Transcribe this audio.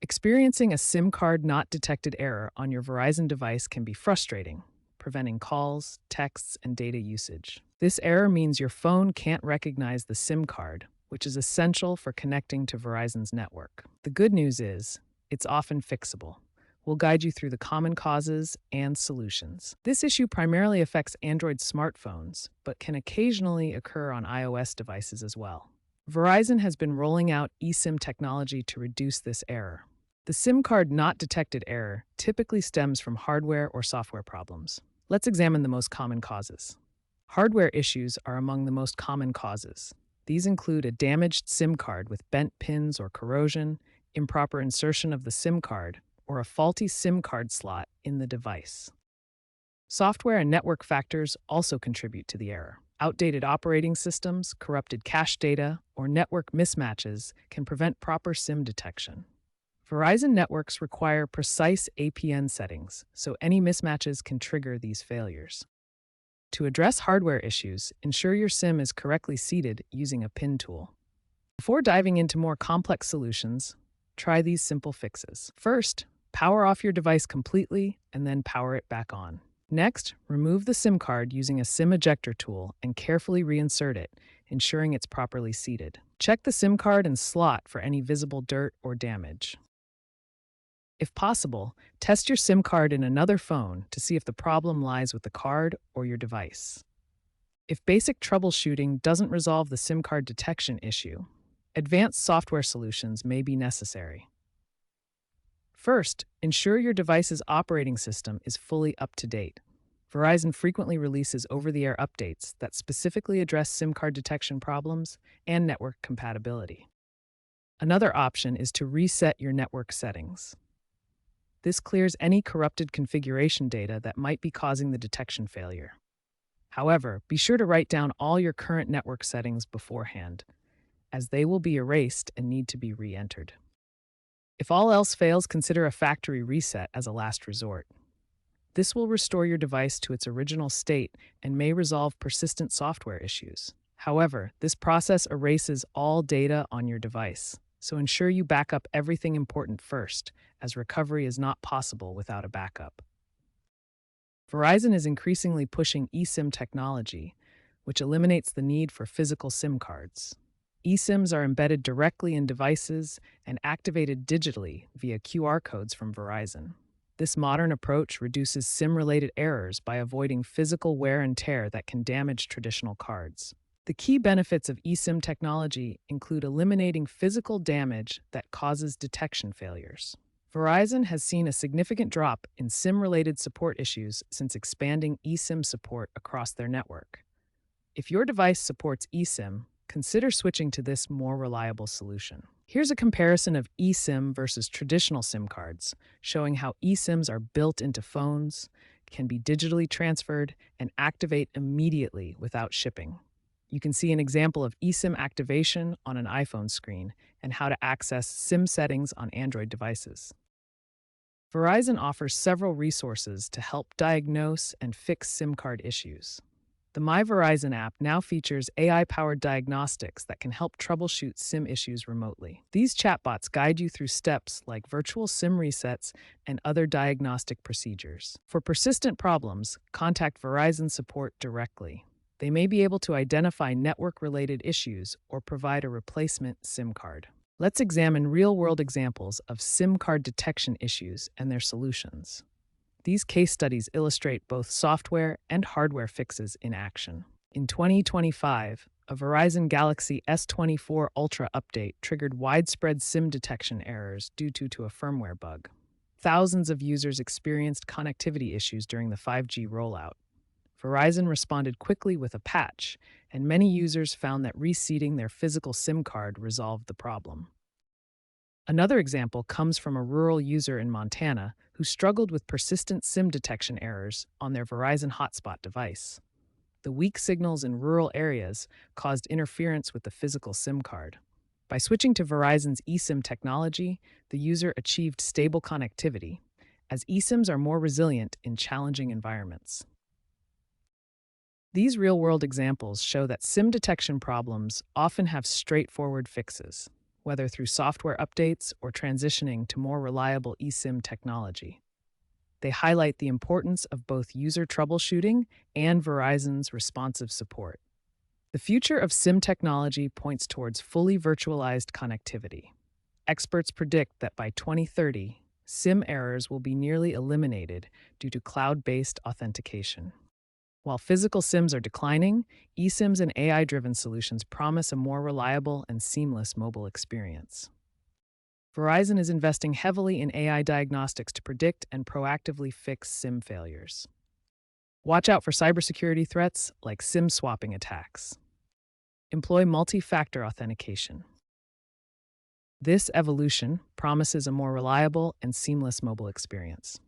Experiencing a SIM card not detected error on your Verizon device can be frustrating, preventing calls, texts, and data usage. This error means your phone can't recognize the SIM card, which is essential for connecting to Verizon's network. The good news is, it's often fixable. We'll guide you through the common causes and solutions. This issue primarily affects Android smartphones, but can occasionally occur on iOS devices as well. Verizon has been rolling out eSIM technology to reduce this error. The SIM card not detected error typically stems from hardware or software problems. Let's examine the most common causes. Hardware issues are among the most common causes. These include a damaged SIM card with bent pins or corrosion, improper insertion of the SIM card, or a faulty SIM card slot in the device. Software and network factors also contribute to the error. Outdated operating systems, corrupted cache data, or network mismatches can prevent proper SIM detection. Verizon networks require precise APN settings, so any mismatches can trigger these failures. To address hardware issues, ensure your SIM is correctly seated using a pin tool. Before diving into more complex solutions, try these simple fixes. First, power off your device completely and then power it back on. Next, remove the SIM card using a SIM ejector tool and carefully reinsert it, ensuring it's properly seated. Check the SIM card and slot for any visible dirt or damage. If possible, test your SIM card in another phone to see if the problem lies with the card or your device. If basic troubleshooting doesn't resolve the SIM card detection issue, advanced software solutions may be necessary. First, ensure your device's operating system is fully up to date. Verizon frequently releases over-the-air updates that specifically address SIM card detection problems and network compatibility. Another option is to reset your network settings. This clears any corrupted configuration data that might be causing the detection failure. However, be sure to write down all your current network settings beforehand, as they will be erased and need to be re-entered. If all else fails, consider a factory reset as a last resort. This will restore your device to its original state and may resolve persistent software issues. However, this process erases all data on your device, so ensure you back up everything important first, as recovery is not possible without a backup. Verizon is increasingly pushing eSIM technology, which eliminates the need for physical SIM cards. eSIMs are embedded directly in devices and activated digitally via QR codes from Verizon. This modern approach reduces SIM-related errors by avoiding physical wear and tear that can damage traditional cards. The key benefits of eSIM technology include eliminating physical damage that causes detection failures. Verizon has seen a significant drop in SIM-related support issues since expanding eSIM support across their network. If your device supports eSIM, consider switching to this more reliable solution. Here's a comparison of eSIM versus traditional SIM cards, showing how eSIMs are built into phones, can be digitally transferred, and activate immediately without shipping. You can see an example of eSIM activation on an iPhone screen and how to access SIM settings on Android devices. Verizon offers several resources to help diagnose and fix SIM card issues. The My Verizon app now features AI-powered diagnostics that can help troubleshoot SIM issues remotely. These chatbots guide you through steps like virtual SIM resets and other diagnostic procedures. For persistent problems, contact Verizon support directly. They may be able to identify network-related issues or provide a replacement SIM card. Let's examine real-world examples of SIM card detection issues and their solutions. These case studies illustrate both software and hardware fixes in action. In 2025, a Verizon Galaxy S24 Ultra update triggered widespread SIM detection errors due to a firmware bug. Thousands of users experienced connectivity issues during the 5G rollout. Verizon responded quickly with a patch, and many users found that reseating their physical SIM card resolved the problem. Another example comes from a rural user in Montana who struggled with persistent SIM detection errors on their Verizon hotspot device. The weak signals in rural areas caused interference with the physical SIM card. By switching to Verizon's eSIM technology, the user achieved stable connectivity, as eSIMs are more resilient in challenging environments. These real-world examples show that SIM detection problems often have straightforward fixes. whether through software updates or transitioning to more reliable eSIM technology. They highlight the importance of both user troubleshooting and Verizon's responsive support. The future of SIM technology points towards fully virtualized connectivity. Experts predict that by 2030, SIM errors will be nearly eliminated due to cloud-based authentication. While physical SIMs are declining, eSIMs and AI-driven solutions promise a more reliable and seamless mobile experience. Verizon is investing heavily in AI diagnostics to predict and proactively fix SIM failures. Watch out for cybersecurity threats like SIM swapping attacks. Employ multi-factor authentication. This evolution promises a more reliable and seamless mobile experience.